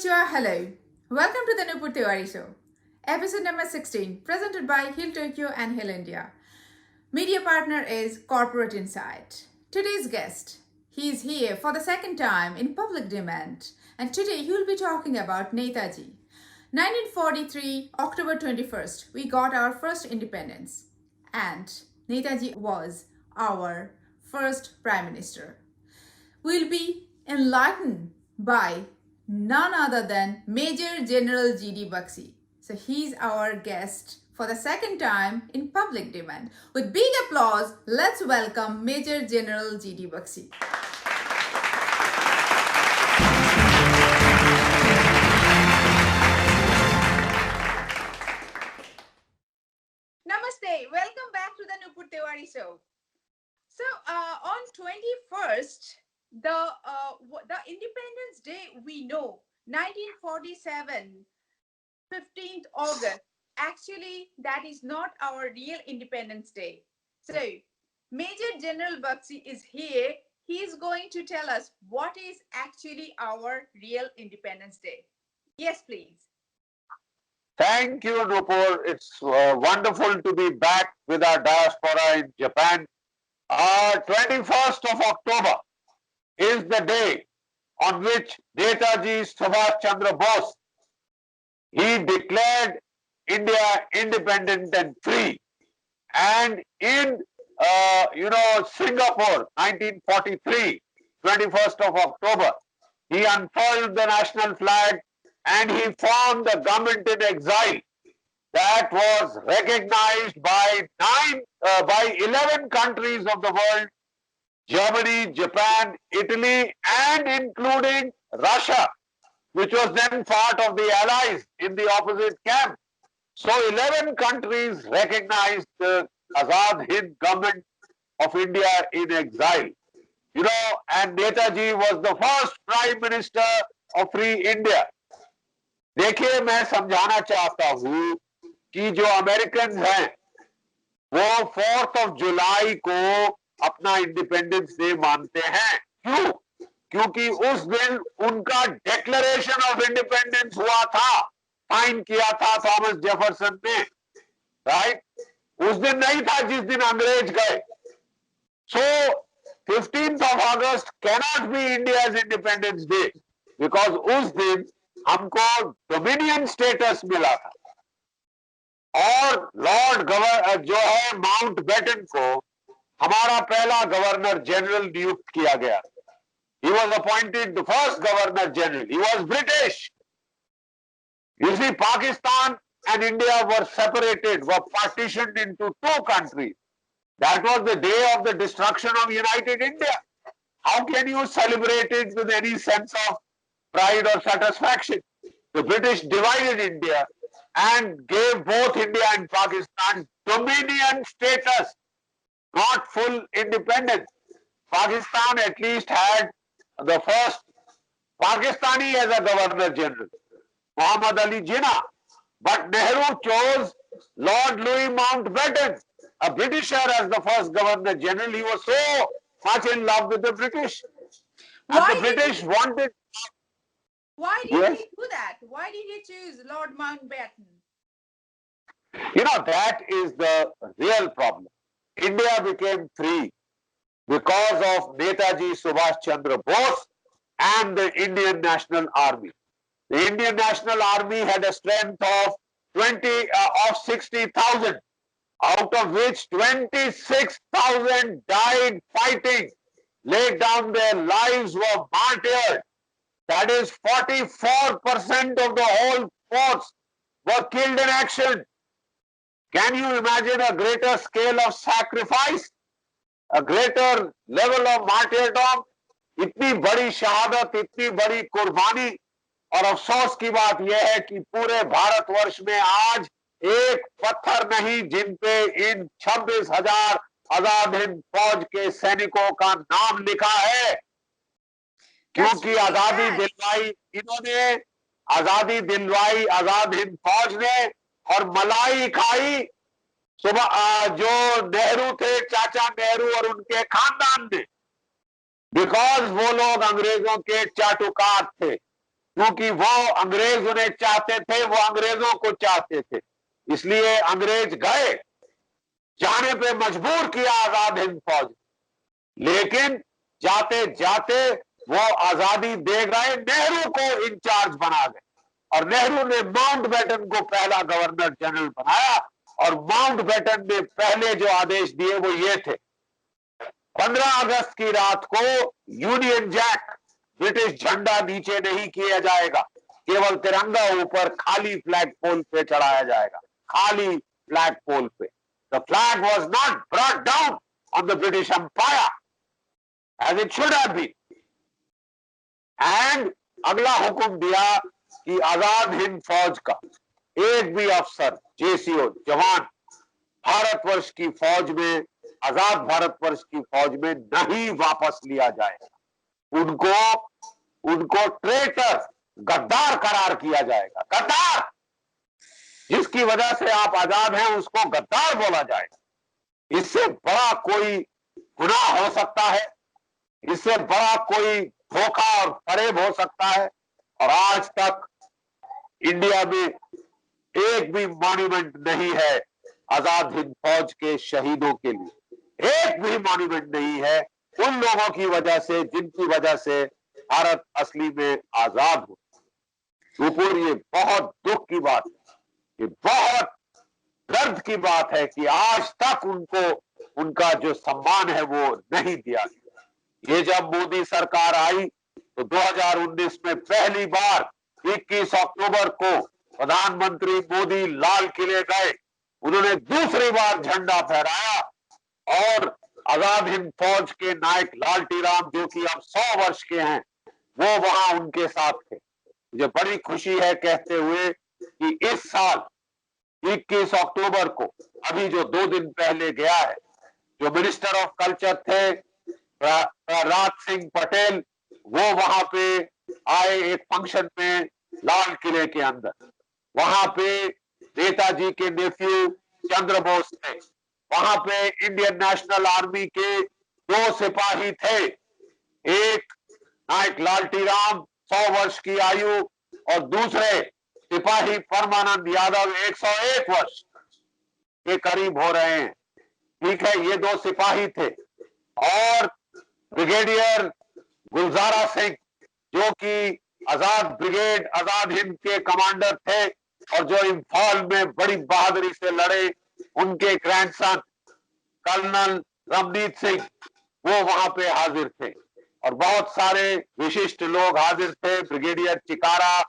Konnichiwa, hello. Welcome to the Nupur Tiwari Show. Episode number 16, presented by Hill Tokyo and Hill India. Media partner is Corporate Insight. Today's guest, he is here for the second time in public demand. And today he will be talking about Netaji. 1943, October 21st, we got our first independence. And Netaji was our first Prime Minister. We'll be enlightened by none other than Major General G.D. Baxi. So he's our guest for the second time in public demand. With big applause, let's welcome Major General G.D. Baxi. Namaste. Welcome back to the Nupur Tiwari Show. So on 21st, the Independence Day we know, 1947, 15th August. Actually, that is not our real Independence Day. So Major General Baxi is here. He is going to tell us what is actually our real Independence Day. Yes, please. Thank you, Nupur. It's wonderful to be back with our diaspora in Japan. 21st of October is the day on which Netaji Subhash Chandra Bose, he declared India independent and free. And in, Singapore, 1943, 21st of October, he unfurled the national flag and he formed a government in exile that was recognized by 11 countries of the world: Germany, Japan, Italy, and including Russia, which was then part of the Allies in the opposite camp. So 11 countries recognized the Azad Hind government of India in exile. And Netaji was the first Prime Minister of Free India. देखिए, मैं समझाना चाहता हूँ कि जो American हैं वो 4th of July को अपना इंडिपेंडेंस डे मानते हैं. क्यों? क्योंकि उस दिन उनका डिक्लेरेशन ऑफ इंडिपेंडेंस हुआ था, साइन किया था थॉमस जेफरसन ने, राइट? उस दिन नहीं था जिस दिन अंग्रेज गए. सो 15th of August cannot be India's Independence Day because उस दिन हमको डोमिनियन स्टेटस मिला था और लॉर्ड गवर्नर जो है माउंट बेटन को हमारा पहला गवर्नर जनरल नियुक्त किया गया. He was appointed the first governor general. He was British. You see, Pakistan and India were separated, were partitioned into two countries. That was the day of the destruction of United India. How can you celebrate it with any sense of pride or satisfaction? The British divided India and gave both India and Pakistan dominion status, not full independence. Pakistan at least had the first Pakistani as a Governor General, Muhammad Ali Jinnah. But Nehru chose Lord Louis Mountbatten, a Britisher, as the first Governor General. He was so much in love with the British. And the British wanted... Why did he do that? Why did he choose Lord Mountbatten? That is the real problem. India became free because of Netaji Subhash Chandra Bose and the Indian National Army. The Indian National Army had a strength of 60,000, out of which 26,000 died fighting, laid down their lives, were martyred. That is 44% of the whole force were killed in action. Can you imagine a greater scale of sacrifice, a greater level of martyrdom? इतनी बड़ी शहादत, इतनी बड़ी कुर्बानी. और अफसोस की बात यह है कि पूरे भारतवर्ष में आज एक पत्थर नहीं जिन पे इन 26,000 आजाद हिंद फौज के सैनिकों का नाम लिखा है. क्योंकि आजादी दिलवाई इन्होंने, आजादी दिलवाई आजाद हिंद फौज ने, और मलाई खाई सुबह जो नेहरू थे, चाचा नेहरू और उनके खानदान ने, बिकॉज वो लोग अंग्रेजों के चाटुकार थे. क्योंकि वो अंग्रेज उन्हें चाहते थे, वो अंग्रेजों को चाहते थे, इसलिए अंग्रेज गए, जाने पे मजबूर किया आजाद हिंद फौज। लेकिन जाते जाते वो आजादी दे गए, नेहरू को इंचार्ज बना गए, और नेहरू ने माउंटबेटन को पहला गवर्नर जनरल बनाया, और माउंटबेटन ने पहले जो आदेश दिए वो ये थे, 15 अगस्त की रात को यूनियन जैक, ब्रिटिश झंडा नीचे नहीं किया जाएगा, केवल तिरंगा ऊपर खाली फ्लैग पोल पे चढ़ाया जाएगा, खाली फ्लैग पोल पे। The flag was not brought down on the British empire as it should have been. And अगला हुक्म दिया कि आजाद हिंद फौज का एक भी अफसर, जेसीओ, जवान भारतवर्ष की फौज में, आजाद भारतवर्ष की फौज में नहीं वापस लिया जाएगा। उनको ट्रेटर, गद्दार करार किया जाएगा। गद्दार, जिसकी वजह से आप आजाद हैं उसको गद्दार बोला जाएगा। इससे बड़ा कोई गुनाह हो सकता है, इससे बड़ा कोई धोखा और फरेब हो सकता है। और आज तक इंडिया में एक भी मॉन्यूमेंट नहीं है आजाद हिंद फौज के शहीदों के लिए, एक भी मॉन्यूमेंट नहीं है उन लोगों की वजह से जिनकी वजह से भारत असली में आजाद हो। ऊपर ये बहुत दुख की बात है, ये बहुत दर्द की बात है कि आज तक उनको उनका जो सम्मान है वो नहीं दिया गया। ये जब मोदी सरकार आई तो 2019 में पहली बार 21 अक्टूबर को प्रधानमंत्री मोदी लाल किले गए, उन्होंने दूसरी बार झंडा फहराया, और आजाद हिंद फौज के नायक लालटी राम, जो कि अब 100 वर्ष के हैं, वो वहां उनके साथ थे। मुझे बड़ी खुशी है कहते हुए कि इस साल 21 अक्टूबर को, अभी जो 2 दिन पहले गया है, जो मिनिस्टर ऑफ कल्चर थे प्रहलाद सिंह पटेल, वो वहां पे आए एक फंक्शन में लाल किले के अंदर। वहां पे नेताजी के नेफ्यू चंद्र बोस थे, वहां पे इंडियन नेशनल आर्मी के 2 सिपाही थे, एक नायक लालटी राम 100 वर्ष की आयु, और दूसरे सिपाही परमानंद यादव 101 वर्ष के करीब हो रहे हैं। ठीक है, ये 2 सिपाही थे, और ब्रिगेडियर गुलजारा सिंह, जो कि आजाद ब्रिगेड, आजाद हिंद के कमांडर थे, और जो इम्फाल में बड़ी बहादुरी से लड़े, उनके ग्रैंडसन कर्नल रमनीत सिंह, वो वहां पे हाजिर थे, और बहुत सारे विशिष्ट लोग हाजिर थे, ब्रिगेडियर चिकारा,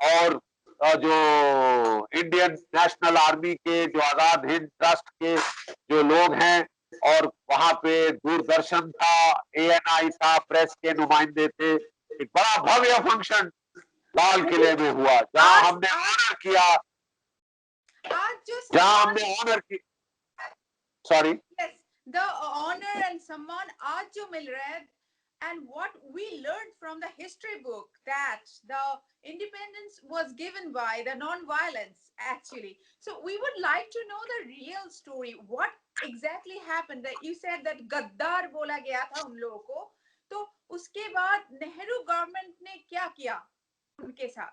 और जो इंडियन नेशनल आर्मी के, जो आजाद हिंद ट्रस्ट के जो लोग हैं, और वहां पे दूरदर्शन था, ANI था, प्रेस के नुमाइंदे थे। एक बड़ा भव्य फंक्शन लाल किले में हुआ, जहां हमने ऑनर किया, सॉरी, the honor and सम्मान आज जो मिल रहा है, and what we learned from the history book, that the independence was given by the non-violence actually. So we would like to know the real story. What exactly happened? That you said that गद्दार बोला गया था उन लोगों को, तो उसके बाद नेहरू गवर्नमेंट ने क्या किया उनके साथ?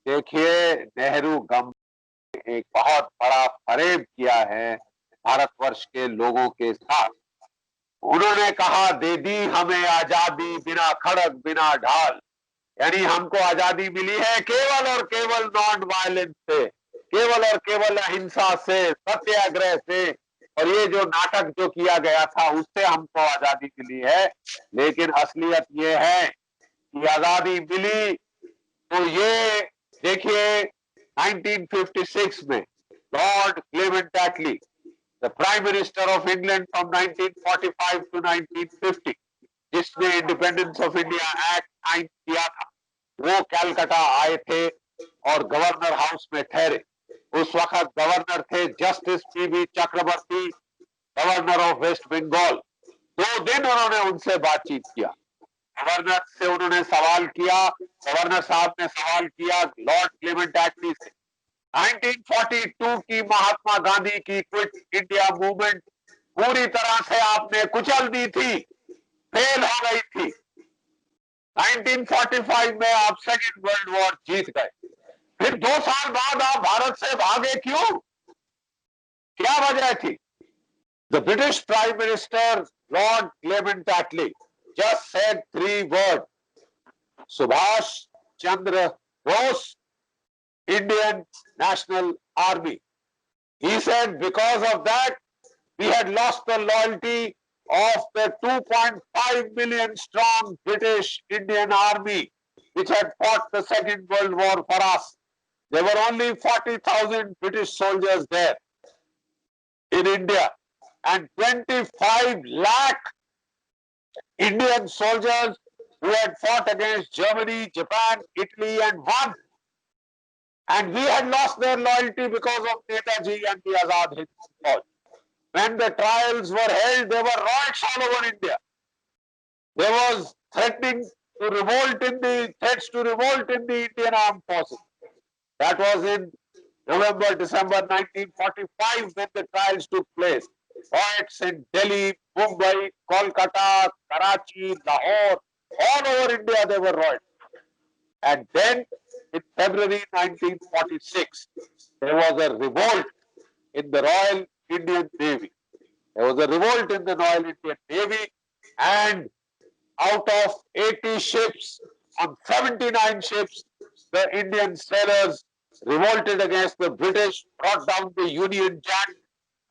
देखिए नेहरू गवर्नमेंट ने एक बहुत बड़ा फरेब किया है भारतवर्ष के लोगों के साथ। उन्होंने कहा, दे दी हमें आजादी बिना खड़ग बिना ढाल, यानी हमको आजादी मिली है केवल और केवल नॉन वायलेंस से, केवल और केवल अहिंसा से, सत्याग्रह से, और ये जो नाटक जो किया गया था उससे हमको आजादी मिली है। लेकिन असलियत ये है कि आजादी मिली तो ये देखिए 1956 में Lord Clement Attlee, the prime minister of England from 1945 to 1950, जिसने independence of India act sign किया था, वो कलकत्ता आए थे और गवर्नर हाउस में ठहरे। उस वक्त गवर्नर थे justice PV Chakravarti, governor of West Bengal. 2 दिन उन्होंने उनसे बातचीत किया, गवर्नर से उन्होंने सवाल किया, गवर्नर साहब ने सवाल किया लॉर्ड क्लेमेंट एटली से। 1942 की महात्मा गांधी की क्विट इंडिया मूवमेंट पूरी तरह से आपने कुचल दी थी, फेल हो गई थी। 1945 में आप सेकेंड वर्ल्ड वॉर जीत गए, फिर 2 साल बाद आप भारत से भागे क्यों? क्या वजह थी? The British Prime Minister Lord Clement Attlee just said 3 words: Subhash Chandra Bose, Indian National Army. He said because of that, we had lost the loyalty of the 2.5 million strong British Indian Army, which had fought the Second World War for us. There were only 40,000 British soldiers there in India, and 25 lakh Indian soldiers who had fought against Germany, Japan, Italy, and won. And we had lost their loyalty because of Netaji and the Azad Hind Fauj. When the trials were held, there were riots all over India. There was threats to revolt in the Indian Armed Forces. That was in November, December 1945 when the trials took place. Riots in Delhi, Mumbai, Kolkata, Karachi, Lahore, all over India there were riots. And then in February 1946, there was a revolt in the Royal Indian Navy. There was a revolt in the Royal Indian Navy, and out of 80 ships, on 79 ships, the Indian sailors revolted against the British, brought down the Union Jack,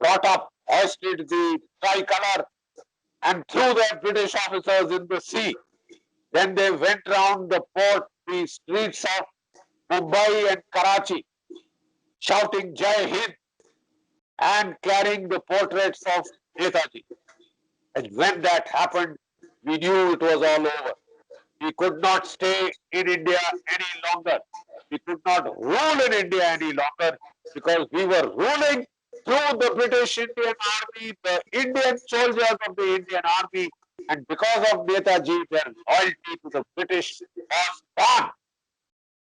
brought up, hoisted the tricolor, and threw their British officers in the sea. Then they went round the streets of Mumbai and Karachi, shouting Jai Hind and carrying the portraits of Netaji. And when that happened, we knew it was all over. We could not stay in India any longer. We could not rule in India any longer because we were ruling through the British Indian Army, the Indian soldiers of the Indian Army, and because of Netaji, their loyalty to the British was gone,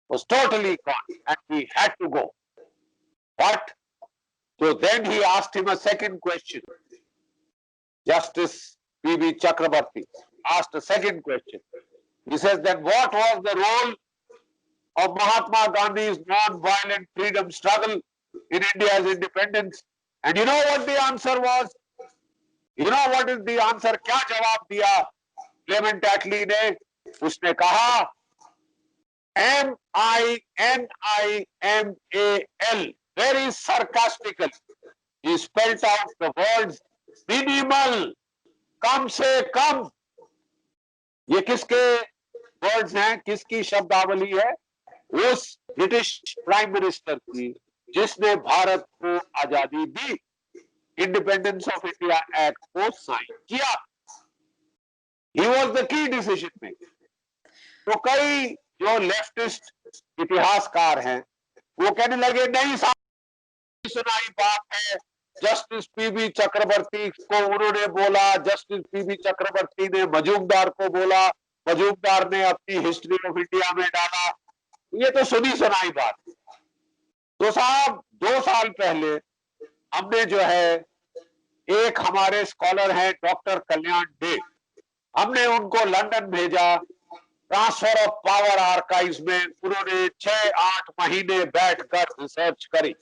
was totally gone, and we had to go. But so then he asked him a second question. Justice P.B. Chakrabarti asked a second question. He says, then what was the role of Mahatma Gandhi's non-violent freedom struggle in India's independence? And you know what the answer was? You know what is the answer? क्या जवाब दिया Clement एटली ने? उसने कहा MINIMAL, very sarcastically. He spelled out the words minimal, कम से कम. ये किसके words हैं, किसकी शब्दावली है? उस ब्रिटिश प्राइम मिनिस्टर की जिसने भारत को आजादी दी, इंडिपेंडेंस ऑफ इंडिया एक्ट को साइन किया. He was the key decision maker. तो कई जो लेफ्टिस्ट इतिहासकार हैं वो कहने लगे नहीं साहब, सुनाई बात है. जस्टिस पीबी चक्रवर्ती को उन्होंने बोला, जस्टिस पीबी चक्रवर्ती ने मजूमदार को बोला, मजूमदार ने अपनी हिस्ट्री ऑफ इंडिया में डाला. ये तो सुनी सुनाई बात. तो साहब 2 साल पहले हमने जो है, एक हमारे स्कॉलर हैं डॉक्टर कल्याण डे, हमने उनको लंदन भेजा. ट्रांसफर ऑफ पावर आर्काइव्स में उन्होंने 6-8 महीने बैठकर रिसर्च करी.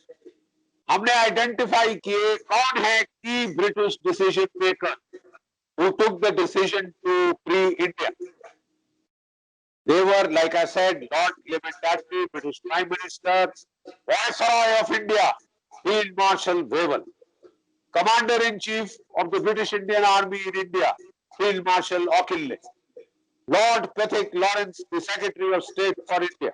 हमने आइडेंटिफाई किए कौन है की British decision maker who took the decision to free India. They were, like I said, Lord Clement Attlee, British Prime Minister, Viceroy of India, Field Marshal Wavell, Commander-in-Chief of the British Indian Army in India, Field Marshal O'Kinley, Lord Pethick Lawrence, the Secretary of State for India,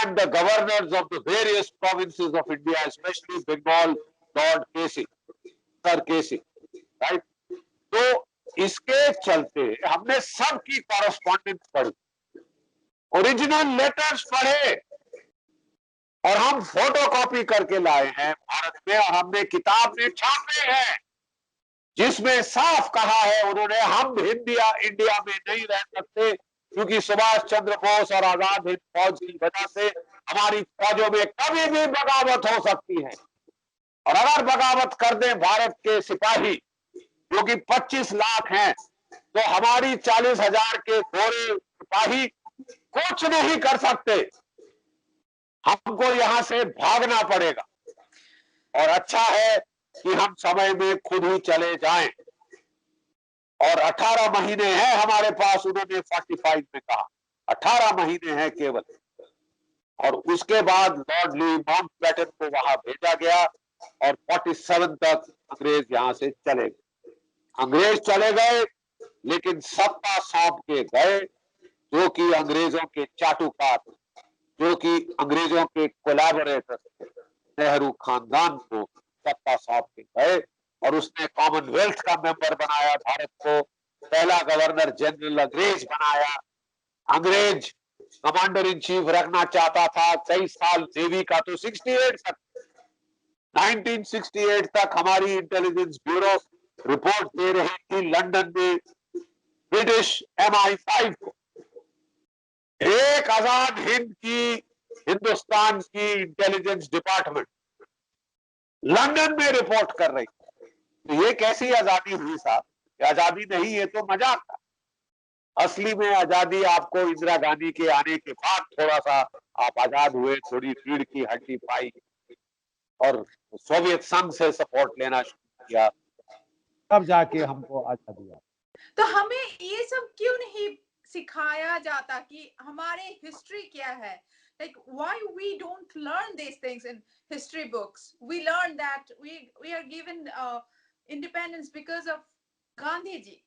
and the governors of the various provinces of India, especially Bengal, Lord Casey, Sir Casey, right? तो इसके चलते हमने सबकी correspondence पढ़ी, original letters पढ़े, और हम photo copy करके लाए हैं भारत में, और हमने किताब में छापे हैं जिसमें साफ कहा है उन्होंने, हम इंडिया में नहीं रह सकते क्योंकि सुभाष चंद्र बोस और आजाद हिंद फौज की वजह से हमारी फौजों में कभी भी बगावत हो सकती है, और अगर बगावत कर दें भारत के सिपाही जो कि 25 लाख हैं, तो हमारी 40,000 के गोरे सिपाही कुछ नहीं कर सकते, हमको यहां से भागना पड़ेगा और अच्छा है कि हम समय में खुद ही चले जाएं। और 18 महीने हैं हमारे पास, उन्होंने 45 में कहा 18 महीने हैं केवल। और उसके बाद लॉर्ड लुई माउंटबेटन को वहां भेजा गया और 47 तक अंग्रेज यहां से चले गए। अंग्रेज चले गए लेकिन सत्ता सौंप के गए, जो कि अंग्रेजों के चाटुकार, जो कि अंग्रेजों के कोलैबोरेटर नेहरू खानदान को सत्ता सौंप के गए। और उसने कॉमनवेल्थ का मेंबर बनाया भारत को, पहला गवर्नर जनरल अंग्रेज बनाया। अंग्रेज कमांडर इन चीफ रखना चाहता था कई साल नेवी का, तो 68 तक 1968 तक हमारी इंटेलिजेंस ब्यूरो रिपोर्ट दे रही थी लंदन में ब्रिटिश MI5 को। एक आजाद हिंद की, हिंदुस्तान की इंटेलिजेंस डिपार्टमेंट लंदन में रिपोर्ट कर रही थी। तो ये कैसी आजादी हुई साहब? आजादी नहीं, ये तो मजाक था। असली में आजादी आपको इंदिरा गांधी के आने के बाद थोड़ा सा आप आजाद हुए, थोड़ी रीढ़ की हड्डी पाई और सोवियत संघ से सपोर्ट लेना शुरू किया, तब जाके हमको आजादी आई। तो हमें ये सब क्यों नहीं सिखाया जाता कि हमारे हिस्ट्री क्या है? Like why we don't learn these things in history books? We learn that we are given independence because of Gandhi ji.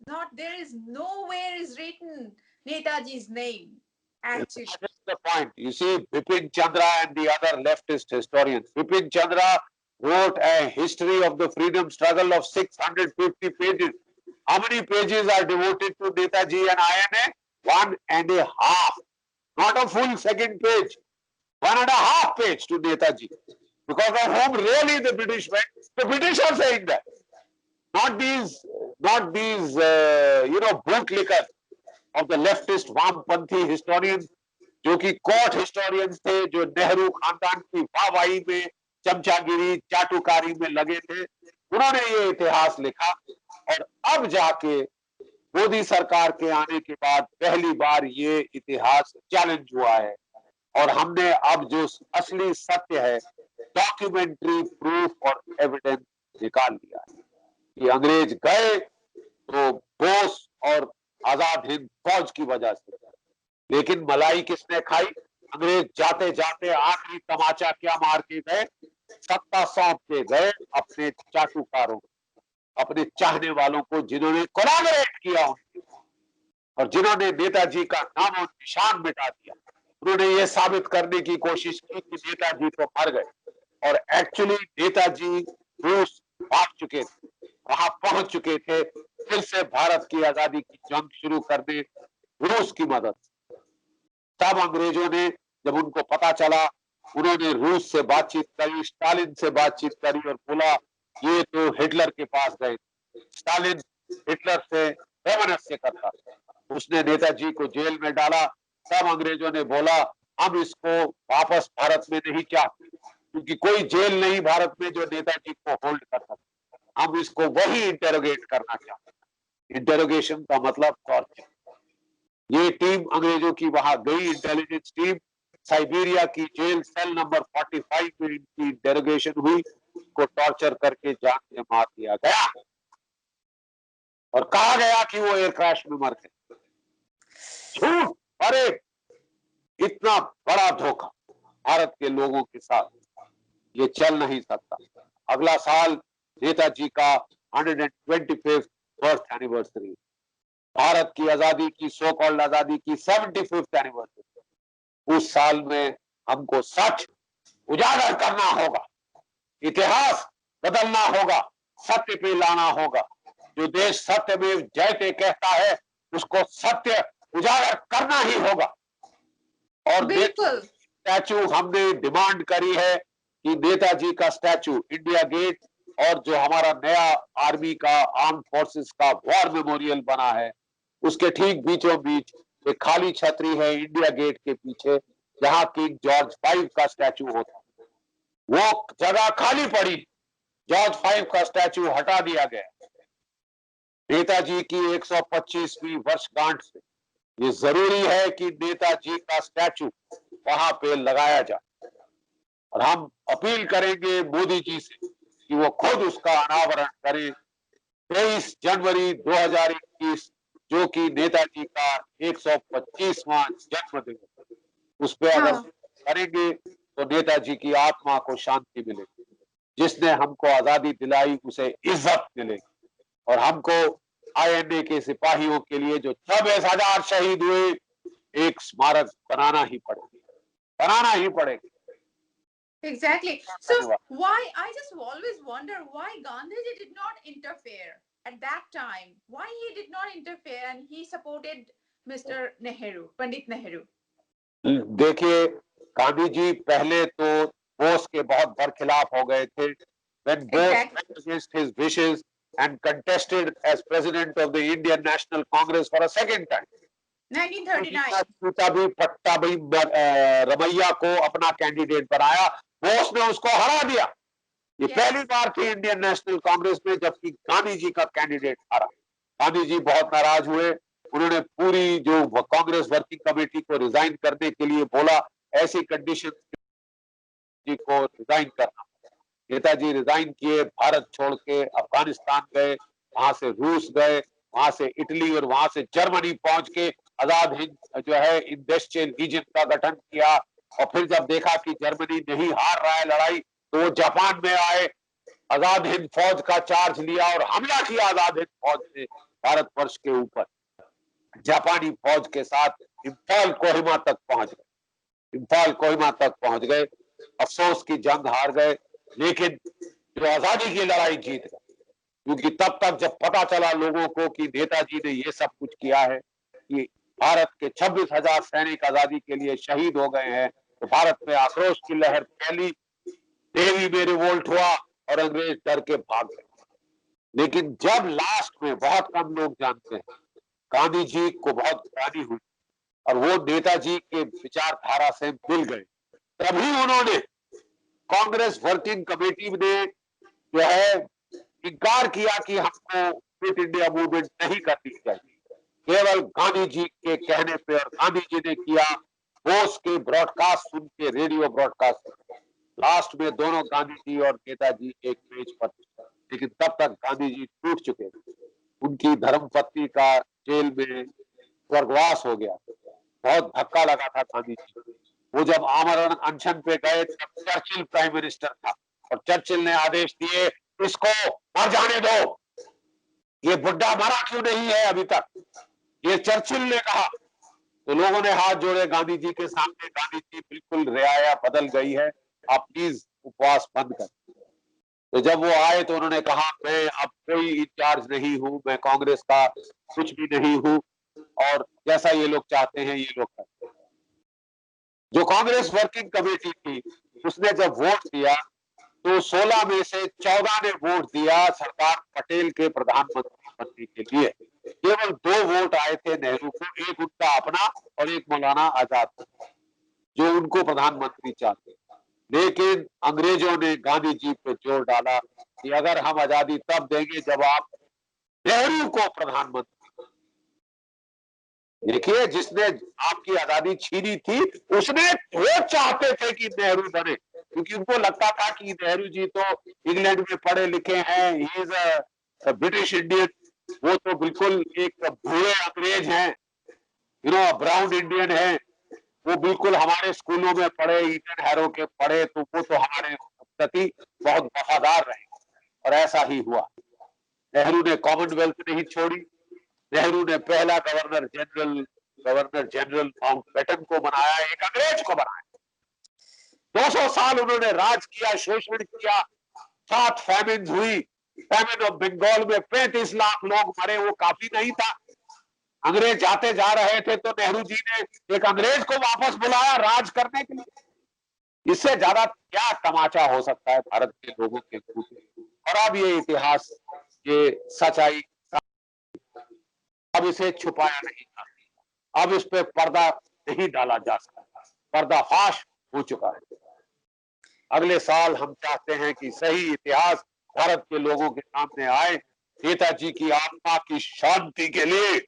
Not there is nowhere is written Netaji's name actually. That is the point. You see, Bipin Chandra and the other leftist historians. Bipin Chandra wrote a history of the freedom struggle of 650 pages. How many pages are devoted to Netaji and INA? 1.5. Not a full second page. 1.5 page to Netaji. Because of whom really the British went. The British are saying that. Not these bootlickers of the leftist वामपंथी historians, जो कि court historians थे, जो नेहरू खानदान की वाहवाही में, चमचागिरी, चाटुकारी में लगे थे। उन्होंने ये इतिहास लिखा और अब जाके मोदी सरकार के आने के बाद पहली बार ये इतिहास चैलेंज हुआ है और हमने अब जो असली सत्य है, डॉक्यूमेंट्री प्रूफ और एविडेंस निकाल लिया है कि अंग्रेज गए तो बोस और आजाद हिंद फौज की वजह से, लेकिन मलाई किसने खाई? अंग्रेज जाते जाते आखिरी तमाचा क्या मार के गए? सत्ता सौंप के गए अपने चाटुकारों, अपने चाहने वालों को, जिन्होंने कोलैबोरेट किया उनके और जिन्होंने नेताजी का नाम और निशान मिटा दिया। उन्होंने ये साबित करने की कोशिश की कि नेताजी तो मर गए और एक्चुअली नेताजी रूस भाग चुके थे, वहां पहुंच चुके थे फिर से भारत की आजादी की जंग शुरू करने रूस की मदद। तब अंग्रेजों ने, जब उनको पता चला, उन्होंने रूस से बातचीत करी, स्टालिन से बातचीत करी और बोला ये तो हिटलर के पास गए। स्टालिन हिटलर से वैमनस्य करता, उसने नेताजी को जेल में डाला। तब अंग्रेजों ने बोला हम इसको वापस भारत में नहीं चाहते, क्योंकि कोई जेल नहीं भारत में जो नेताजी को होल्ड कर सकता, हम इसको वही इंटेरोगेट करना चाहते हैं। इंटेरोगेशन का मतलब टॉर्चर। ये टीम अंग्रेजों की वहां गई, इंटेलिजेंस टीम, साइबेरिया की जेल सेल नंबर 45 में इनकी इंटेरोगेशन हुई, को टॉर्चर करके जान से मार दिया गया और कहा गया कि वो एयर क्रैश में मर गए। झूठ! अरे इतना बड़ा धोखा भारत के लोगों के साथ ये चल नहीं सकता। अगला साल नेताजी का 125th बर्थ एनिवर्सरी, भारत की आजादी की, सो कॉल्ड आजादी की 75th एनिवर्सरी। उस साल में हमको सच उजागर करना होगा, इतिहास बदलना होगा, सत्य पे लाना होगा। जो देश सत्य में जयते कहता है उसको सत्य उजागर करना ही होगा। और बिल्कुल स्टैचू हमने डिमांड करी है कि नेताजी का स्टैचू इंडिया गेट और जो हमारा नया आर्मी का, आर्म फोर्सेस का वॉर मेमोरियल बना है, उसके ठीक बीचों बीच एक खाली छतरी है इंडिया गेट के पीछे, जहां किंग जॉर्ज 5 का स्टैचू होता है। वो जगह खाली पड़ी, जॉर्ज 5 का स्टैचू हटा दिया गया। नेताजी की 125वीं वर्षगांठ से ये जरूरी है कि नेताजी का स्टैचू वहां पे लगाया जाए और हम अपील करेंगे मोदी जी से कि वो खुद उसका अनावरण करें 23 जनवरी 2021, जो कि नेताजी का 125वां जन्मदिन है। उस पे अगर हाँ, करेंगे तो नेताजी की आत्मा को शांति मिलेगी। जिसने हमको आजादी दिलाई उसे इज्जत मिलेगी और हमको आईएनए के सिपाहियों के लिए जो 26,000 शहीद हुए, एक स्मारक बनाना ही पड़ेगा। exactly. So धन्यवाद। why, I just always wonder why Gandhiji did not interfere at that time. Why he did not interfere and he supported Mr. Nehru, Pandit Nehru. देखिए, गांधी जी पहले तो बोस के बहुत बरखिलाफ हो गए थे। When Bose Exactly. went against his wishes and contested as president of the Indian National Congress for a second time, 1939. तभी पट्टा भाई रमैया को अपना कैंडिडेट बनाया, बोस ने उसको हरा दिया। ये Yes. पहली बार थी इंडियन नेशनल कांग्रेस में जबकि गांधी जी का कैंडिडेट हारा। गांधी जी बहुत नाराज हुए, उन्होंने पूरी जो कांग्रेस वर्किंग कमेटी को रिजाइन करने के लिए बोला, ऐसी कंडीशन जी को रिजाइन करना। नेताजी रिजाइन किए, भारत छोड़ के अफगानिस्तान गए, वहां से रूस गए, वहां से इटली और वहां से जर्मनी पहुंच के आजाद हिंद जो है इंडस्ट्रियल रीजन का गठन किया और फिर जब देखा कि जर्मनी नहीं हार रहा है लड़ाई तो वो जापान में आए, आजाद हिंद फौज का चार्ज लिया और हमला किया आजाद हिंद फौज ने भारतवर्ष के ऊपर। जापानी फौज के साथ इम्फाल कोहिमा तक पहुंच गए, इम्फाल कोहिमा तक पहुंच गए। अफसोस की जंग हार गए, लेकिन जो आजादी की लड़ाई जीत गए, क्योंकि तब तक जब पता चला लोगों को कि नेताजी ने ये सब कुछ किया है, कि भारत के 26,000 सैनिक आजादी के लिए शहीद हो गए हैं, तो भारत में आक्रोश की लहर फैली, दिल्ली में रिवोल्ट हुआ और अंग्रेज डर के भाग गए। लेकिन जब लास्ट में, बहुत कम लोग जानते हैं, गांधी जी को बहुत ग्लानि हुई और वो नेताजी के विचारधारा से मिल गए, तभी उन्होंने कांग्रेस वर्किंग कमेटी ने जो है इनकार किया कि हमको क्विट इंडिया मूवमेंट नहीं करनी चाहिए। केवल गांधी जी के कहने पे, और गांधी जी ने किया, बोस के ब्रॉडकास्ट सुन के, रेडियो ब्रॉडकास्ट। लास्ट में दोनों गांधी जी और नेताजी एक पेज पर थे, लेकिन तब तक गांधी जी टूट चुके थे। उनकी धर्मपत्नी का जेल में स्वर्गवास हो गया, बहुत धक्का लगा था गांधी जी को। वो जब आमरण अनशन पे गए तब चर्चिल प्राइम मिनिस्टर था और चर्चिल ने आदेश दिए इसको मर जाने दो, ये बुढ़ा मरा क्यों नहीं है अभी तक, ये चर्चिल ने कहा। तो लोगों ने हाथ जोड़े गांधी जी के सामने, गांधी जी बिल्कुल रियाया बदल गई है, आप प्लीज उपवास बंद कर। तो जब वो आए तो उन्होंने कहा मैं अब कोई इंचार्ज नहीं हूं, मैं कांग्रेस का कुछ भी नहीं हूं और जैसा ये लोग चाहते हैं ये लोग करते हैं। जो कांग्रेस वर्किंग कमेटी थी उसने जब वोट दिया तो 16 में से 14 ने वोट दिया सरदार पटेल के प्रधानमंत्री बनने के लिए। केवल 2 वोट आए थे नेहरू को, एक उनका अपना और एक मौलाना आजाद जो उनको प्रधानमंत्री चाहते। लेकिन अंग्रेजों ने गांधी जी पे जोर डाला कि अगर हम आजादी तब देंगे जब आप नेहरू को प्रधानमंत्री। देखिए, जिसने आपकी आजादी छीनी थी उसने, वो चाहते थे कि नेहरू बने, क्योंकि उनको लगता था कि नेहरू जी तो इंग्लैंड में पढ़े लिखे हैं, he is a British Indian, वो तो बिल्कुल एक भूरे अंग्रेज हैं, ब्राउन इंडियन है, वो बिल्कुल हमारे स्कूलों में पढ़े, ईटन हैरो के पढ़े, तो वो तो हमारे प्रति बहुत वफादार रहे। और ऐसा ही हुआ। नेहरू ने कॉमनवेल्थ नहीं छोड़ी, नेहरू ने पहला गवर्नर जनरल माउंटबेटन को बनाया, एक अंग्रेज को बनाया। 200 साल उन्होंने राज किया, शोषण किया, 7 फैमिन हुई, फैमिन ऑफ बंगाल में 35 लाख लोग मरे, वो काफी नहीं था। अंग्रेज जाते जा रहे थे तो नेहरू जी ने एक अंग्रेज को वापस बुलाया राज करने के लिए। इससे ज्यादा क्या तमाचा हो सकता है भारत के लोगों के मुंह। और अब ये इतिहास, ये सच्चाई, अब इसे छुपाया नहीं जा सकता, अब इस पे पर्दा नहीं डाला जा सकता, पर्दाफाश हो चुका है। अगले साल हम चाहते हैं कि सही इतिहास भारत के लोगों के सामने आए, नेताजी की आत्मा की शांति के लिए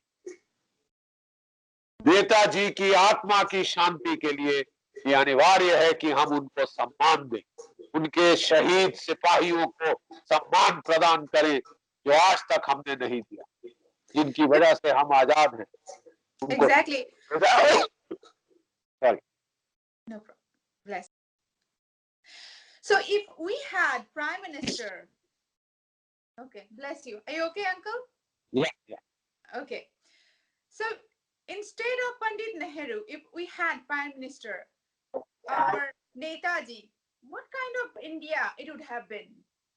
नेताजी की आत्मा की शांति के लिए ये अनिवार्य है कि हम उनको सम्मान दें, उनके शहीद सिपाहियों को सम्मान प्रदान करें जो आज तक हमने नहीं दिया, जिनकी वजह से हम आजाद हैं उनको। Exactly. Sorry. No problem. Bless. So if we had Prime Minister, okay, bless you. Are you okay, Uncle? Yeah. Okay. So instead of Pandit Nehru, if we had Prime Minister or Netaji, what kind of India it would have been?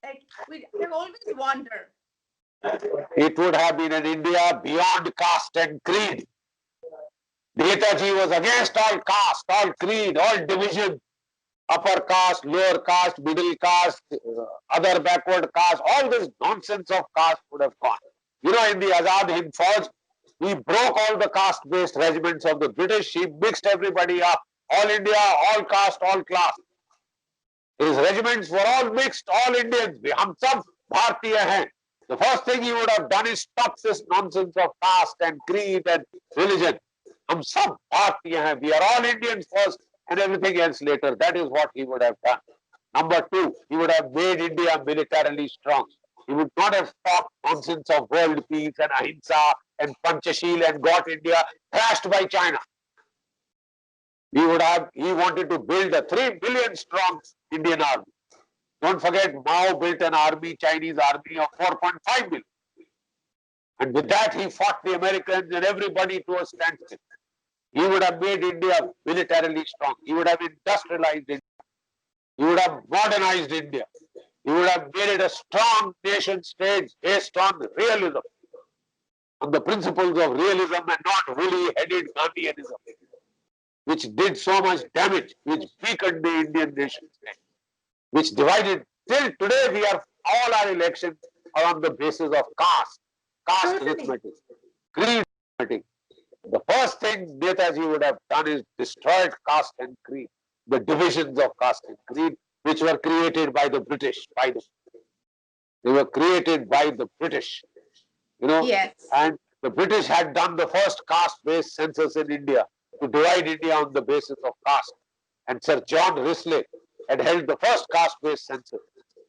Like we always wonder. It would have been an India beyond caste and creed. Netaji was against all caste, all creed, all division, upper caste, lower caste, middle caste, other backward caste, all this nonsense of caste would have gone. You know, in the Azad Hind Fauj, he broke all the caste-based regiments of the British. He mixed everybody up. All India, all caste, all class. His regiments were all mixed, all Indians. हम सब भारतीय हैं. The first thing he would have done is stop this nonsense of caste and creed and religion. हम सब भारतीय हैं. We are all Indians first and everything else later. That is what he would have done. Number two, he would have made India militarily strong. He would not have stopped nonsense of world peace and ahimsa and Panchashil and got India thrashed by China. He wanted to build a 3 million strong Indian army. Don't forget, Mao built an army, Chinese army of 4.5 million. And with that, he fought the Americans and everybody to a standstill. He would have made India militarily strong. He would have industrialized India. He would have modernized India. He would have made it a strong nation state based on realism, on the principles of realism and not woolly-headed Gandhianism, which did so much damage, which weakened the Indian nation state, which divided. Till today, all our elections are on the basis of caste arithmetic, creed arithmetic. The first thing Netaji would have done is destroyed caste and creed, the divisions of caste and creed, which were created by the British. They were created by the British, you know. Yes. And the British had done the first caste-based census in India to divide India on the basis of caste. And Sir John Risley had held the first caste-based census.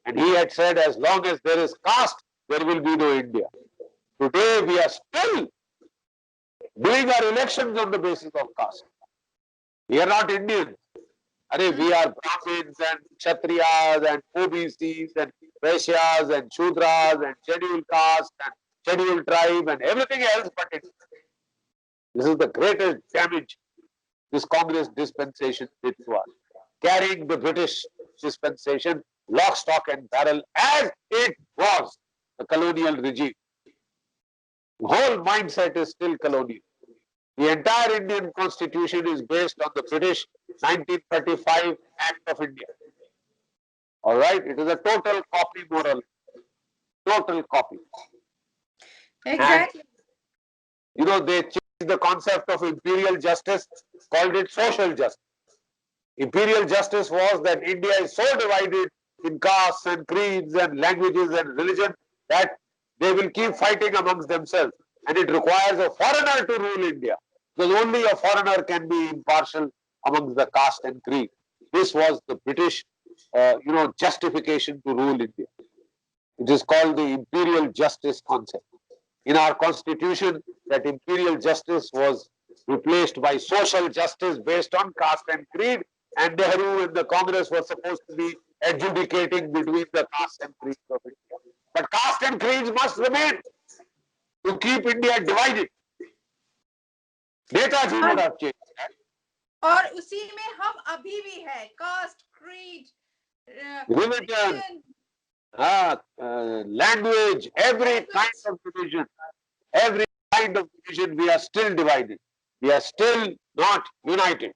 And he had said, as long as there is caste, there will be no India. Today, we are still doing our elections on the basis of caste. We are not Indians. We are Brahmins and Kshatriyas and OBCs and Vaishyas and Shudras and scheduled caste and scheduled tribe and everything else but India. This is the greatest damage this Congress dispensation did to us. Carrying the British dispensation lock, stock and barrel as it was, the colonial regime. The whole mindset is still colonial. The entire Indian constitution is based on the British 1935 Act of India. All right, it is a total copy, more or less. Total copy. Exactly. And, they changed the concept of imperial justice, called it social justice. Imperial justice was that India is so divided in castes and creeds and languages and religion that they will keep fighting amongst themselves. And it requires a foreigner to rule India, because only a foreigner can be impartial amongst the caste and creed. This was the British, justification to rule India. It is called the imperial justice concept. In our constitution, that imperial justice was replaced by social justice based on caste and creed, and Nehru and the Congress were supposed to be adjudicating between the caste and creeds of India. But caste and creeds must remain to keep India divided. Netaji would have changed that. और उसी में हम अभी भी है, caste, creed, religion, language, every kind of division, we are still divided. We are still not united.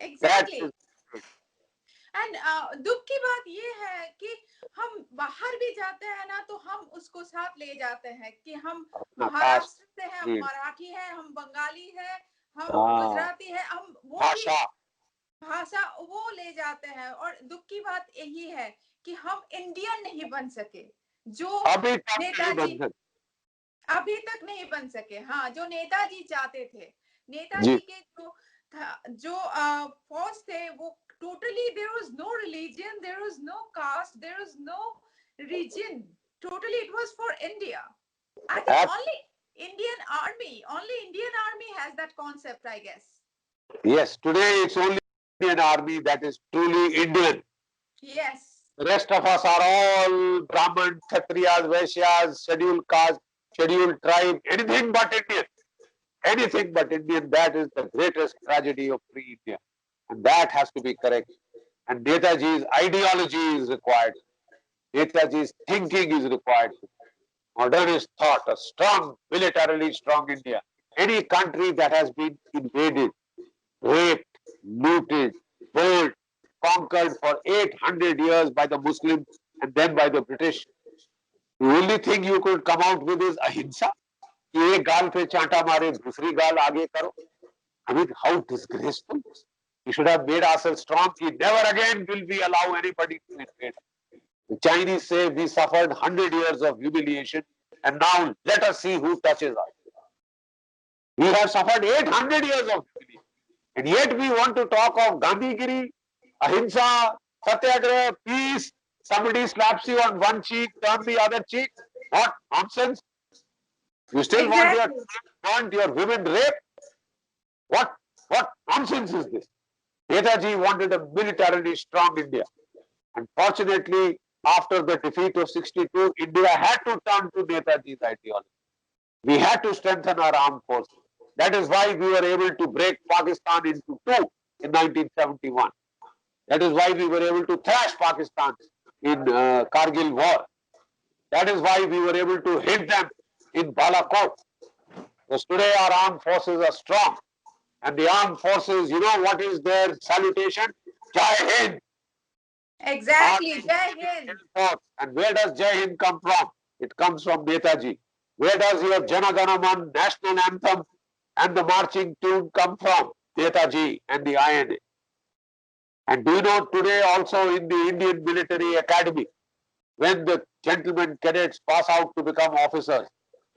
Exactly. And दुख की बात ये है कि हम बाहर भी जाते हैं ना, तो हम उसको साथ ले जाते हैं कि हम महाराष्ट्र से हैं, हम मराठी हैं, हम बंगाली हैं, हम गुजराती हैं, हम वो भाषा वो ले जाते हैं. और दुख की बात यही है कि हम इंडियन नहीं बन सके, जो नेताजी अभी तक नहीं बन सके. हाँ, जो नेताजी चाहते थे. नेताजी के जो फौज थे वो totally there was no religion, there was no caste, there was no region. Totally it was for India. I think only Indian army has that concept, I guess. Yes, today it's only Indian army that is truly Indian. Yes. The rest of us are all Brahmin, Kshatriyas, Vaishyas, scheduled caste, scheduled tribe, anything but Indian. Anything but Indian. That is the greatest tragedy of free India. And that has to be corrected. And Netaji's ideology is required. Netaji's thinking is required. Modernist thought, a strong, militarily strong India. Any country that has been invaded, raped, looted, burnt, conquered for 800 years by the Muslims and then by the British, the only thing you could come out with is ahimsa. एक गाल पे चांटा मारे, दूसरी गाल आगे करो. I mean, how disgraceful. We should have made ourselves strong. Never again will we allow anybody to invade. The Chinese say we suffered 100 years of humiliation and now let us see who touches us. We have suffered 800 years of humiliation. And yet we want to talk of Gandhigiri, ahimsa, satyagraha, peace. Somebody slaps you on one cheek, turn the other cheek. What nonsense. You still want your women raped? What nonsense is this? Netaji wanted a militarily strong India. Unfortunately, after the defeat of 62, India had to turn to Netaji's ideology. We had to strengthen our armed forces. That is why we were able to break Pakistan into two in 1971. That is why we were able to thrash Pakistan in Kargil war. That is why we were able to hit them in Balakot. Because today our armed forces are strong. And the armed forces, you know what is their salutation? Jai Hind. Exactly, Jai Hind. And where does Jai Hind come from? It comes from Netaji. Where does your Jana Gana Man national anthem and the marching tune come from? Netaji and the INA. And do you know today also in the Indian Military Academy, when the gentlemen cadets pass out to become officers,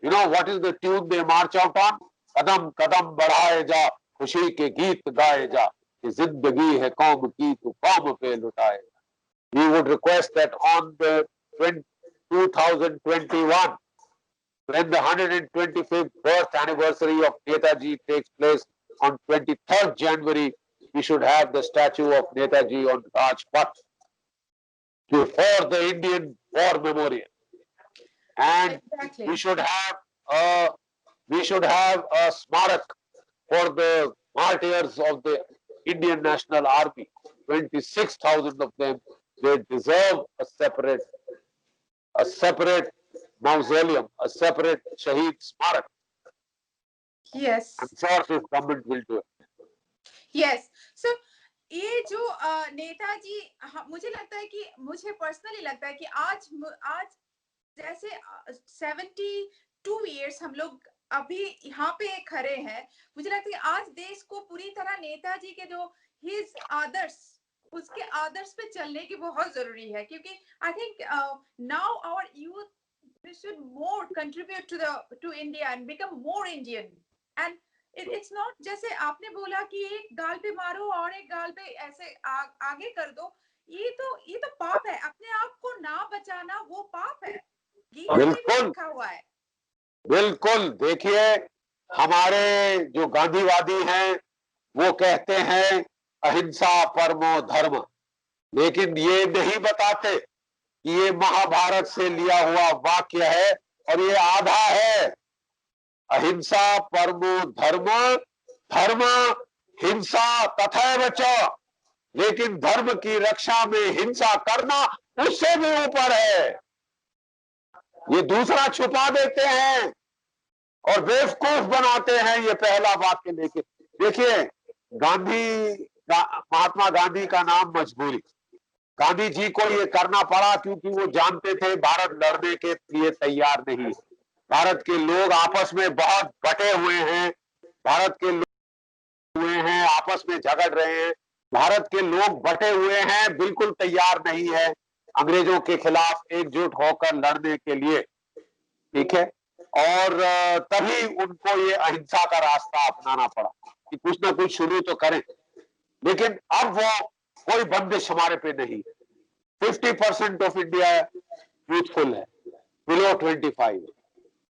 you know what is the tune they march out on? Kadam kadam badhaye ja, खुशी के गीत गाए जा, कि जिंदगी है कौम की तो कौम पे लुटाए. We would request that on the 2021, when the 125th birth anniversary of Netaji takes place on 23rd January, we should have the statue of Netaji on Rajpath for the Indian War Memorial. And we should have a smarak for the martyrs of the Indian National Army. 26,000 of them. They deserve a separate mausoleum, a separate Shaheed Smarak. Yes. I'm sure this government will do it. Yes. So ये जो नेताजी, मुझे लगता है कि मुझे personally लगता है कि आज जैसे 72 years हम लोग अभी यहाँ पे खड़े हैं, मुझे लगता है कि आज देश को पूरी तरह नेताजी के जो हिज आदर्श, उसके आदर्श पे चलने की बहुत जरूरी है, क्योंकि I think now our youth should more contribute to India and become more Indian. And it's not जैसे आपने बोला कि एक गाल पे मारो और एक गाल पे ऐसे आगे कर दो, ये तो पाप है. अपने आप को ना बचाना वो पाप है. गीता में भी लिखा हुआ है. बिल्कुल. देखिए, हमारे जो गांधीवादी हैं वो कहते हैं अहिंसा परमो धर्म, लेकिन ये नहीं बताते कि ये महाभारत से लिया हुआ वाक्य है और ये आधा है. अहिंसा परमो धर्म, धर्म हिंसा तथैव च, लेकिन धर्म की रक्षा में हिंसा करना उससे भी ऊपर है. ये दूसरा छुपा देते हैं और बेवकूफ बनाते हैं ये पहला वाक्य लेके. देखिए, महात्मा गांधी का नाम मजबूरी. गांधी जी को ये करना पड़ा क्योंकि वो जानते थे भारत लड़ने के लिए तैयार नहीं. भारत के लोग आपस में बहुत बटे हुए हैं. भारत के लोग हुए हैं, आपस में झगड़ रहे हैं. भारत के लोग बटे हुए हैं, बिल्कुल तैयार नहीं है अंग्रेजों के खिलाफ एकजुट होकर लड़ने के लिए. ठीक है, और तभी उनको ये अहिंसा का रास्ता अपनाना पड़ा कि कुछ ना कुछ शुरू तो करें। लेकिन अब वो कोई बंदिश हमारे पे नहीं। 50% ऑफ इंडिया यूथफुल है, बिलो 25,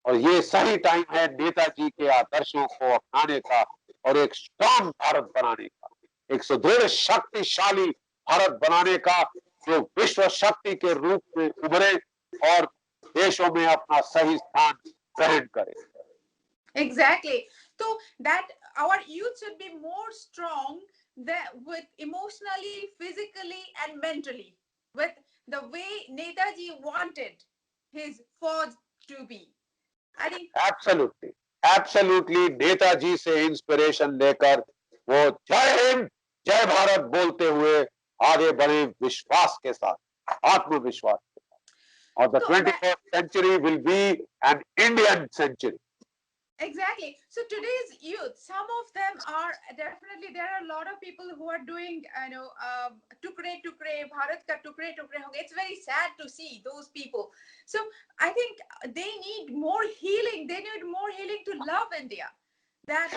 और ये सही टाइम है नेताजी के आदर्शों को अपनाने का और एक स्ट्रांग भारत बनाने का, एक सुदृढ़ शक्तिशाली भारत बनाने का, जो विश्व शक्ति के रूप में उभरे और देशों में अपना सही स्थान ग्रहण करे। Exactly. So that our youth should be more strong with emotionally, physically, and mentally, with the way Netaji wanted his force to be. I think absolutely, absolutely Netaji से इंस्पिरेशन लेकर वो जय हिंद जय भारत बोलते हुए आगे बढ़े विश्वास के साथ, आत्मविश्वास के साथ। और the so 21st century will be an Indian century. exactly. So today's youth, some of them are definitely, there are a lot of people who are doing, tukre tukre, Bharat ka tukre tukre ho gaye. It's very sad to see those people. So I think they need more healing. They need more healing to love India. That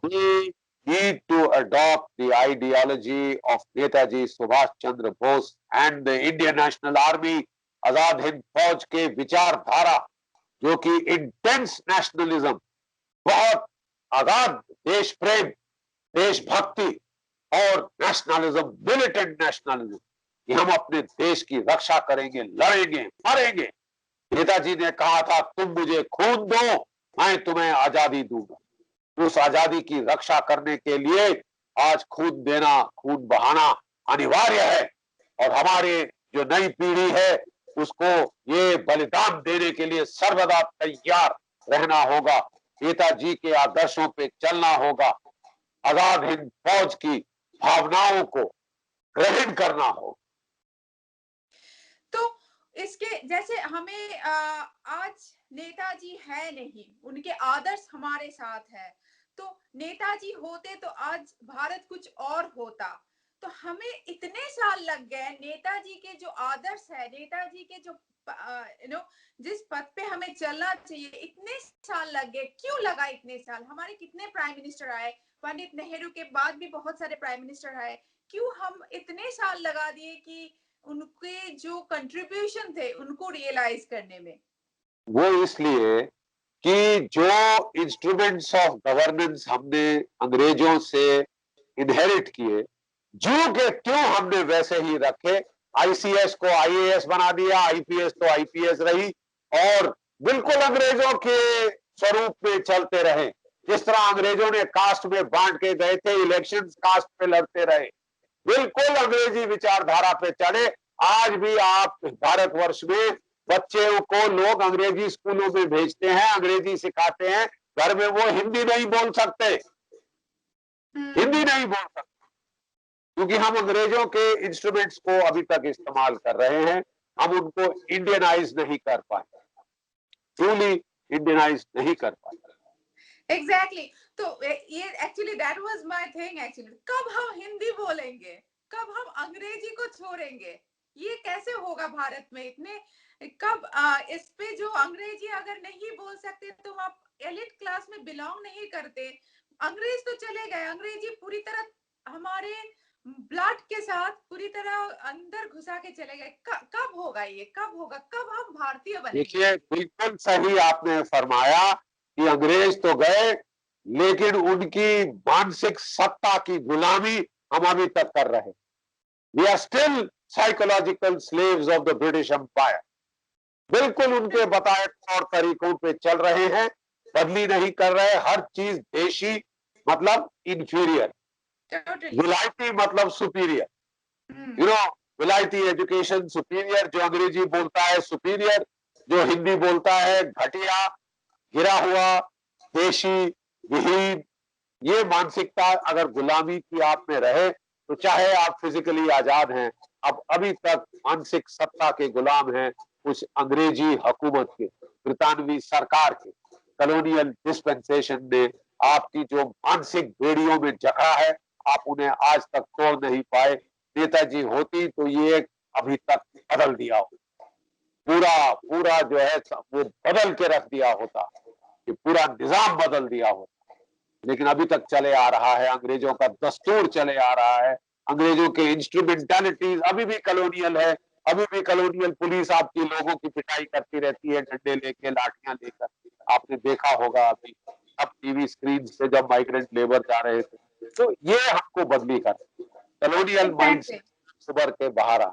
We need to adopt the ideology of Netaji Subhash Chandra Bose and the Indian National Army, Azad Hind फौज के विचारधारा, जो कि intense nationalism, बहुत आजाद देश प्रेम, देशभक्ति और nationalism, militant nationalism, कि हम अपने देश की रक्षा करेंगे, लड़ेंगे, मरेंगे। नेताजी ने कहा था, तुम मुझे खून दो, मैं तुम्हें आजादी दूंगा। उस आजादी की रक्षा करने के लिए आज खून देना, खून बहाना अनिवार्य है, और हमारे जो नई पीढ़ी है उसको ये बलिदान देने के लिए सर्वदा तैयार रहना होगा। नेताजी के आदर्शों पे चलना होगा, आजाद हिंद फौज की भावनाओं को ग्रहण करना होगा। तो इसके जैसे हमें आज नेताजी है नहीं, उनके आदर्श हमारे साथ है। तो नेताजी होते तो आज भारत कुछ और होता। तो हमें इतने साल लग गए नेताजी के जो आदर्श है, नेताजी के जो जिस पथ पे हमें चलना चाहिए, इतने साल लग गए। क्यों लगा इतने साल? हमारे कितने प्राइम मिनिस्टर आए, पंडित नेहरू के बाद भी बहुत सारे प्राइम मिनिस्टर आए। क्यों हम इतने साल लगा दिए कि उनके जो कंट्रीब्यूशन थे उनको रियलाइज करने में? वो इसलिए कि जो इंस्ट्रूमेंट्स ऑफ गवर्नेंस हमने अंग्रेजों से इनहेरिट किए, जो के क्यों हमने वैसे ही रखे। आईसीएस को आईएएस बना दिया, आईपीएस तो आईपीएस रही, और बिल्कुल अंग्रेजों के स्वरूप में चलते रहे। जिस तरह अंग्रेजों ने कास्ट में बांट के गए थे, इलेक्शंस कास्ट पे लड़ते रहे, बिल्कुल अंग्रेजी विचारधारा पे चले। आज भी आप भारतवर्ष में बच्चों को लोग अंग्रेजी स्कूलों में भेजते हैं, अंग्रेजी सिखाते हैं, घर में वो हिंदी नहीं बोल सकते, हिंदी नहीं बोल सकते, क्योंकि हम अंग्रेजों के इंस्ट्रूमेंट्स को अभी तक इस्तेमाल कर रहे हैं। हम उनको इंडियनाइज नहीं कर पाए, ट्रूली इंडियनाइज नहीं कर पाए। एग्जैक्टली। तो ये actually that was my thing actually. कब हम हिंदी बोलेंगे, कब हम अंग्रेजी को छोड़ेंगे? ये कैसे होगा भारत में? इतने कब इस पे जो अंग्रेजी अगर नहीं बोल सकते तो आप एलिट क्लास में बिलोंग नहीं करते। अंग्रेज तो चले गए, अंग्रेजी पूरी तरह हमारे ब्लड के साथ पूरी तरह अंदर घुसा के चले गए। कब होगा ये? कब होगा? कब हम भारतीय बनेंगे? देखिए, बिल्कुल सही आपने फरमाया कि अंग्रेज तो गए, लेकिन उनकी मानसिक सत्ता की गुलामी हम अभी तक कर रहे हैं। We are still psychological slaves of the British empire. बिल्कुल उनके बताए तौर तरीकों पे चल रहे हैं, बदली नहीं कर रहे। हर चीज देशी मतलब इंफीरियर, विलायती मतलब सुपीरियर, यू नो, विलायती एजुकेशन सुपीरियर, जो अंग्रेजी बोलता है सुपीरियर, जो हिंदी बोलता है घटिया, गिरा हुआ, देशी, विहीन। ये मानसिकता अगर गुलामी की आप में रहे तो चाहे आप फिजिकली आजाद हैं, अब अभी तक मानसिक सत्ता के गुलाम हैं उस अंग्रेजी हुकूमत के, ब्रितानवी सरकार के। कॉलोनियल डिस्पेंसेशन ने आपकी जो मानसिक बेड़ियों में जकड़ा है, आप उन्हें आज तक तोड़ नहीं पाए। नेताजी होती तो ये अभी तक बदल दिया हो। पूरा पूरा जो है वो बदल के रख दिया होता, कि पूरा निजाम बदल दिया होता। लेकिन अभी तक चले आ रहा है, अंग्रेजों का दस्तूर चले आ रहा है, अंग्रेजों के इंस्ट्रूमेंटालिटीज अभी भी कॉलोनियल है, अभी भी कॉलोनियल पुलिस आपकी लोगों की पिटाई करती रहती है, डंडे लेके, लाठियां लेकर। आपने देखा होगा अभी अब टीवी स्क्रीन पे जब माइग्रेंट लेबर जा रहे थे, तो ये हमको बदली कर कॉलोनियल माइंड से Exactly. उभर के बाहर आ।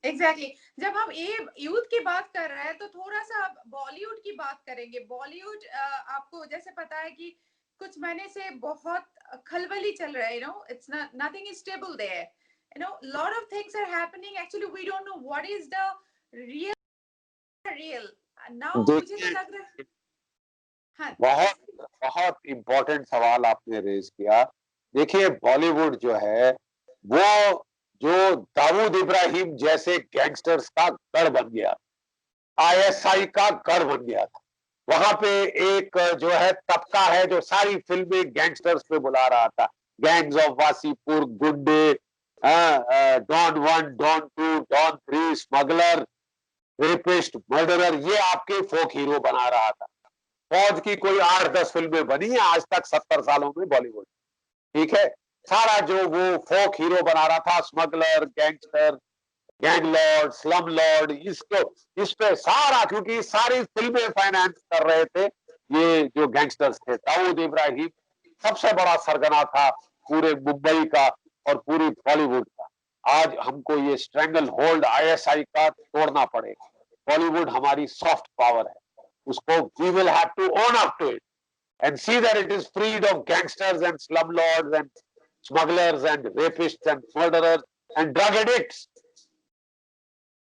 एग्जैक्टली जब हम ये यूथ की बात कर रहे हैं तो थोड़ा सा बॉलीवुड की बात करेंगे। बॉलीवुड आपको जैसे पता है कि कुछ महीने से बहुत खलबली चल रहा है, it's nothing is stable there, lot of things are happening, actually we don't know what is the real now. मुझे तो देखिए, लग रहा है, हाँ। बहुत बहुत इम्पोर्टेंट सवाल आपने रेज किया। देखिए, बॉलीवुड जो है वो जो दाऊद इब्राहिम जैसे गैंगस्टर्स का गढ़ बन गया, आईएसआई का गढ़ बन गया था। वहां पे एक जो है तबका है जो सारी फिल्में गैंगस्टर्स पे बुला रहा था, gangs of Wasseypur, Gunday, Don one, Don two, Don three, smuggler, rapist, murderer, ये आपके फोक हीरो बना रहा था। फौज की कोई 8-10 फिल्में बनी है आज तक 70 सालों में बॉलीवुड, ठीक है। सारा जो वो फोक हीरो बना रहा था, smuggler, gangster, gang Lord, slum Lord, इसको इस पे सारा, क्योंकि सारी फिल्में फाइनेंस कर रहे थे ये जो गैंगस्टर्स थे। दाऊद इब्राहिम सबसे बड़ा सरगना था पूरे मुंबई का और पूरी बॉलीवुड का। आज हमको ये स्ट्रेंगल होल्ड आईएसआई का तोड़ना पड़ेगा। बॉलीवुड हमारी सॉफ्ट पावर है, उसको we will have to own up to it and see that it is freed of gangsters and slumlords and smugglers and rapists and murderers and drug addicts.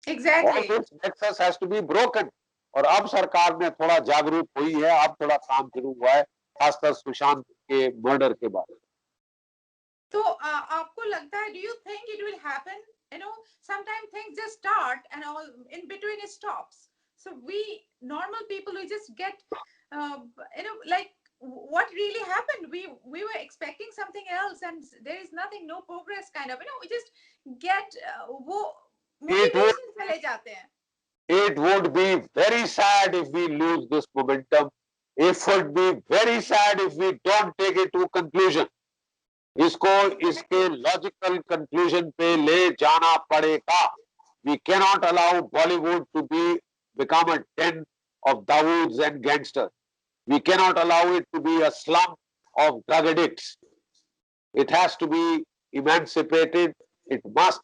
All exactly this nexus has to be broken. और अब सरकार ने थोड़ा जागरूक हुई है, अब थोड़ा काम शुरू हुआ है, खासकर सुशांत के मर्डर के बाद। तो आपको लगता है, do you think it will happen? Sometime things just start and all in between it stops, so we normal people, we just get like, what really happened? We were expecting something else and there is nothing, no progress, kind of, we just get वो It would, motivation चले जाते हैं। it would be very sad if we lose this momentum. It would be very sad if we don't take it to conclusion. इसको इसके logical conclusion पे ले जाना पड़ेगा। We cannot allow Bollywood to become a den of Daawoods and gangsters. We cannot allow it to be a slum of drug addicts. It has to be emancipated. It must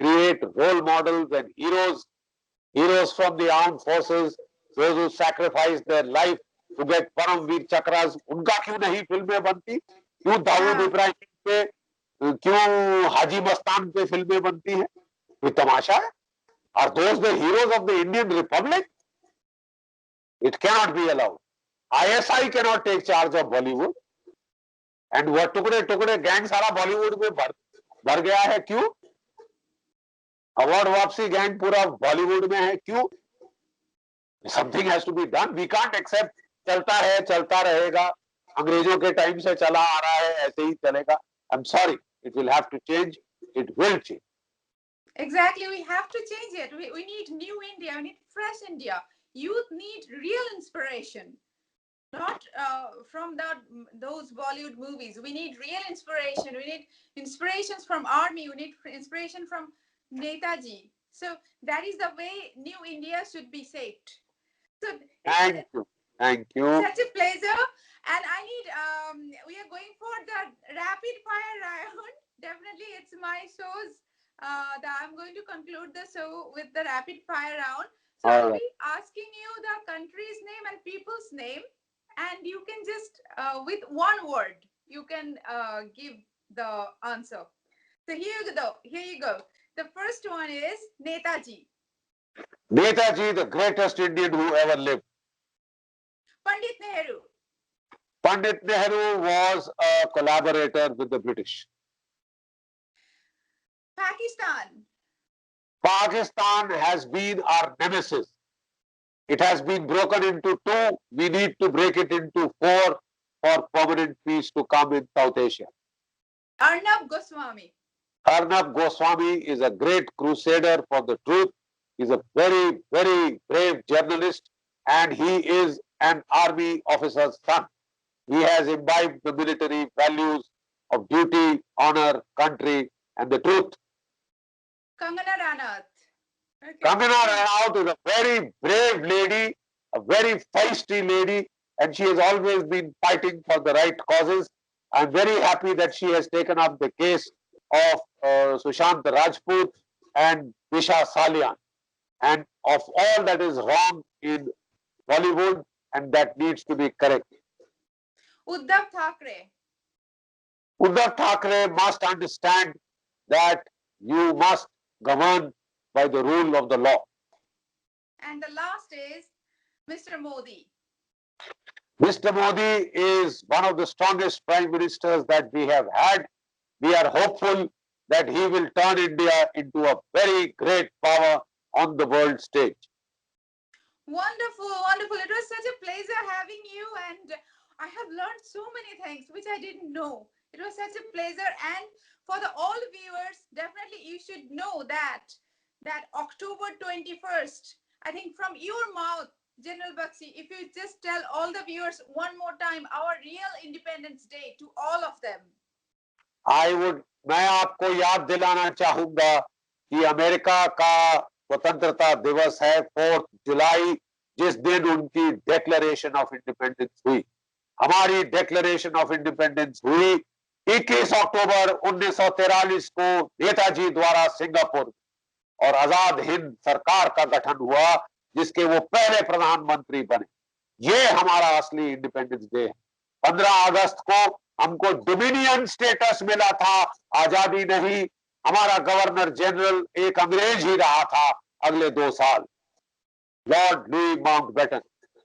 create role models and heroes from the armed forces, those who sacrificed their life to get Paramveer Chakras. उनका क्यों नहीं फिल्में बनती? क्यों दाऊद हाँ, इब्राहिम पे, क्यों हाजी मस्तान पे फिल्में बनती हैं? कोई तमाशा है? Are those the heroes of the Indian Republic? It cannot be allowed. ISI cannot take charge of Bollywood. And वह टुकड़े टुकड़े गैंग सारा बॉलीवुड में भर गया है, क्यों? अवार्ड वापसी गैंग पूरा बॉलीवुड में है, क्यों? Something has to be done. We can't accept चलता है, चलता रहेगा, अंग्रेजों के टाइम से चला आ रहा है, ऐसे ही चलेगा। I am sorry, it will have to change, it will change. exactly, we have to change it. We need new India, we need fresh India. Youth need real inspiration, not from those Bollywood movies. We need real inspiration. We need inspirations from army. We need inspiration from Netaji. So that is the way new India should be shaped. So thank it's you, thank you. such a pleasure, and I need we are going for the rapid fire round. Definitely, it's my shows. That I'm going to conclude the show with the rapid fire round. So I'll be asking you the country's name and people's name, and you can just with one word you can give the answer. So here you go. Here you go. The first one is Netaji. Netaji, the greatest Indian who ever lived. Pandit Nehru. Pandit Nehru was a collaborator with the British. Pakistan. Pakistan has been our nemesis. It has been broken into two. We need to break it into four for permanent peace to come in South Asia. Arnab Goswami. Arnab Goswami is a great crusader for the truth. He's a very, very brave journalist, and he is an army officer's son. He has imbibed the military values of duty, honor, country, and the truth. Kangana Ranaut. Okay. Kangana Ranaut is a very brave lady, a very feisty lady, and she has always been fighting for the right causes. I'm very happy that she has taken up the case of Sushant Rajput and Disha Salian, and of all that is wrong in Bollywood, and that needs to be corrected. Uddhav Thackeray. Uddhav Thackeray must understand that you must govern by the rule of the law. And the last is Mr. Modi. Mr. Modi is one of the strongest prime ministers that we have had. We are hopeful that he will turn India into a very great power on the world stage. Wonderful, wonderful. It was such a pleasure having you, and I have learned so many things which I didn't know. It was such a pleasure, and for the all viewers, definitely you should know that October 21st, I think from your mouth, General Bakshi, if you just tell all the viewers one more time our real Independence Day to all of them. मैं आपको याद दिलाना चाहूंगा कि America का स्वतंत्रता दिवस है 4 जुलाई, जिस दिन उनकी डिक्लेरेशन ऑफ इंडिपेंडेंस हुई. हमारी डिक्लेरेशन ऑफ इंडिपेंडेंस हुई 21 अक्टूबर 1943 को नेताजी द्वारा सिंगापुर, और आजाद हिंद सरकार का गठन हुआ जिसके वो पहले प्रधानमंत्री बने. ये हमारा असली इंडिपेंडेंस डे है. 15 अगस्त को हमको डोमिनियन स्टेटस मिला था, आजादी नहीं. हमारा गवर्नर जनरल एक अंग्रेज ही रहा था अगले 2 साल, लॉर्ड लुई माउंटबेटन.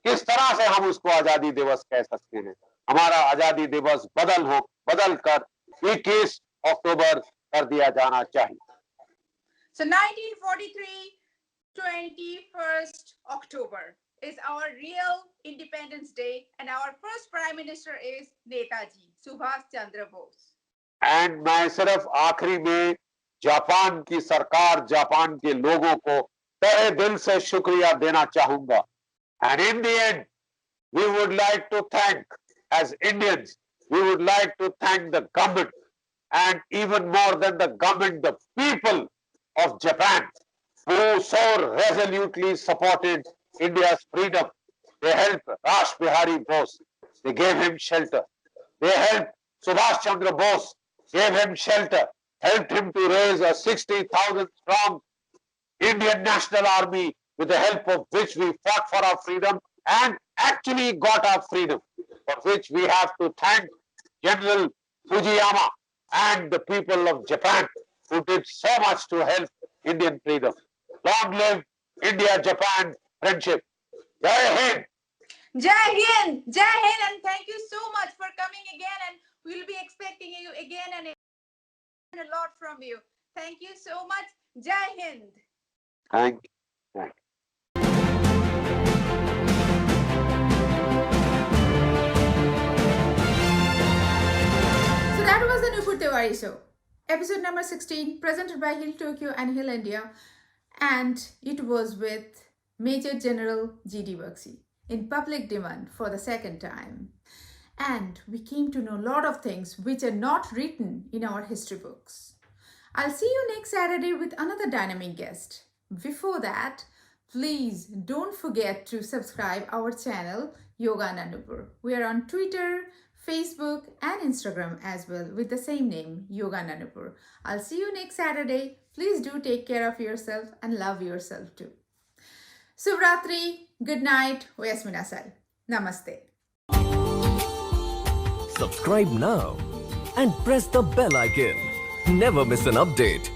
किस तरह से हम उसको आजादी दिवस कह सकते हैं? हमारा आजादी दिवस बदल कर 21 अक्टूबर कर दिया जाना चाहिए. So 1943, 21st October is our real Independence Day, and our first Prime Minister is Netaji Subhash Chandra Bose. And मैं सिर्फ आखिरी में जापान की सरकार, जापान के लोगों को तहे दिल से शुक्रिया देना चाहूंगा. And in the end we would like to thank, as Indians we would like to thank the government, and even more than the government, the people of Japan, who so resolutely supported India's freedom. They helped Rash Bihari Bose. They gave him shelter. They helped Subhash Chandra Bose, gave him shelter, helped him to raise a 60,000 strong Indian National Army, with the help of which we fought for our freedom and actually got our freedom, for which we have to thank General Fujiyama and the people of Japan, who did so much to help Indian freedom. Long live India-Japan friendship. Jai Hind. Jai Hind, Jai Hind, and thank you so much for coming again, and we'll be expecting you again and a lot from you. Thank you so much. Jai Hind. Thank you. Thank you. So that was the Nupur Tiwari Show. Episode number 16, presented by Hill Tokyo and Hill India, and it was with Major General G.D. Bakshi in public demand for the second time. And we came to know a lot of things which are not written in our history books. I'll see you next Saturday with another dynamic guest. Before that, please don't forget to subscribe our channel Yoga Nanupur. We are on Twitter, Facebook and Instagram as well with the same name, Yoga Nanupur. I'll see you next Saturday. Please do take care of yourself and love yourself too. Subratri, good night, Yasminasal. Namaste. Subscribe now and press the bell icon. Never miss an update.